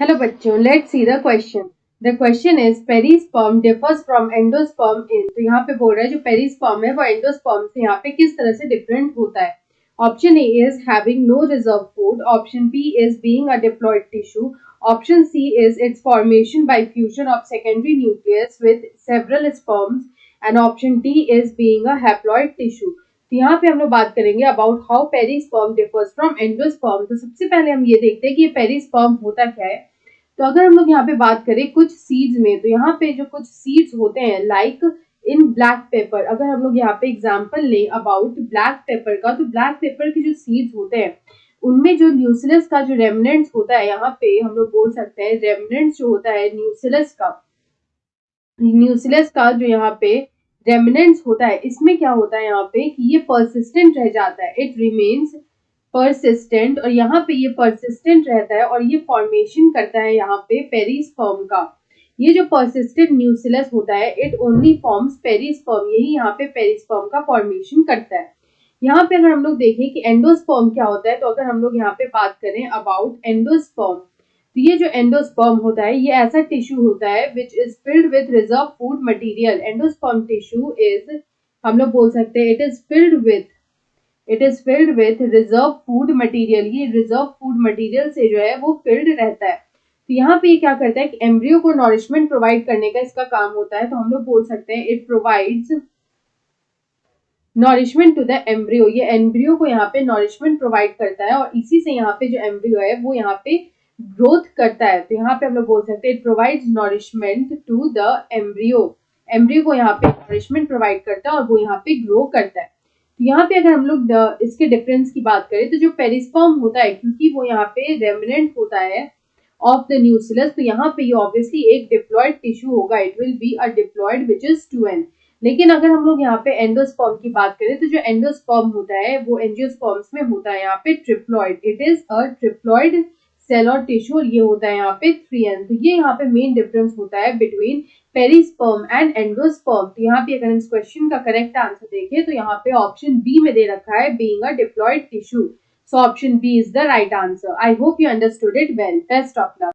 Hello बच्चों, let's see the question. The question is perisperm differs from endosperm in. तो यहाँ पे बोल रहा है जो पेरिस्पर्म है वो एंडोस्पर्म से यहाँ पे किस तरह से डिफरेंट होता है। Option A is having no reserve food, option B is being a diploid tissue, option C is its formation by fusion of secondary nucleus with several sperms and option D is being a haploid tissue. तो यहाँ पे हम लोग बात करेंगे about how perisperm differs from endosperm. तो सबसे पहले हम ये देखते हैं कि ये पेरिस्पर्म होता क्या है। तो अगर हम लोग यहाँ पे बात करें कुछ सीड्स में, तो यहाँ पे जो कुछ सीड्स होते हैं लाइक इन ब्लैक पेपर, अगर हम लोग यहाँ पे एग्जांपल लें अबाउट ब्लैक पेपर का, तो ब्लैक पेपर के जो सीड्स होते हैं उनमें जो न्यूसिलस का जो रेमनेंट्स होता है, यहाँ पे हम लोग बोल सकते हैं रेमनेंट्स जो होता है न्यूसिलस का जो यहाँ पे रेमनेंट्स होता है, इसमें क्या होता है यहाँ पे कि ये परसिस्टेंट रह जाता है, इट रिमेन्स परसिस्टेंट, और यहाँ पे ये परसिस्टेंट रहता है और ये फॉर्मेशन करता है यहाँ पे पेरिस्पर्म का। ये जो परसिस्टेंट न्यूसिलस होता है इट ओनली फॉर्म्स पेरिस्पर्म, यही यहाँ पे पेरिस्पर्म का फॉर्मेशन करता है। यहाँ पे अगर हम लोग देखें कि एंडोस्पर्म क्या होता है, तो अगर हम लोग यहाँ पे बात करें अबाउट एंडोस्पर्म, तो ये जो एंडोस्पर्म होता है ये ऐसा टिश्यू होता है which is filled with reserve food material. Endosperm tissue is, हम लोग बोल सकते हैं it is filled with reserve food material. ये रिजर्व फूड मटेरियल से जो है वो फिल्ड रहता है। तो यहाँ पे ये क्या करता है कि एम्ब्रियो को नॉरिशमेंट प्रोवाइड करने का इसका काम होता है। तो हम लोग बोल सकते हैं it provides nourishment to the embryo. ये एम्ब्रियो को यहाँ पे नॉरिशमेंट प्रोवाइड करता है और इसी से यहाँ पे जो एम्ब्रियो है वो यहाँ पे ग्रोथ करता है। तो यहाँ पे हम लोग बोल सकते हैं it provides nourishment to the embryo. Embryo को यहाँ पे नॉरिशमेंट प्रोवाइड करता है और वो यहाँ पे ग्रो करता है। तो यहाँ पे अगर हम लोग इसके डिफरेंस की बात करें, तो जो पेरिस्पर्म होता है क्योंकि वो यहाँ पे रेमिनेंट होता है ऑफ द न्यूसिलस, तो यहाँ पे ये ऑब्वियसली एक डिप्लॉयड टिश्यू होगा, it will be a diploid which is 2n। लेकिन अगर हम लोग यहाँ पे एंडोस्पर्म की बात करें, तो जो एंडोस्पर्म होता है वो एंजियोस्पर्म्स में होता है यहाँ पे triploid, it is a triploid cell और टिश्यू, और ये होता है यहाँ पे 3n। तो ये यहाँ पे मेन डिफरेंस होता है बिटवीन पेरिस्पर्म एंड एंडोस्पर्म। तो यहाँ पे अगर हम इस क्वेश्चन का करेक्ट आंसर देखें, तो यहाँ पे ऑप्शन बी में दे रखा है being a diploid tissue. So option B is the right answer. I hope you understood it well. Best of luck.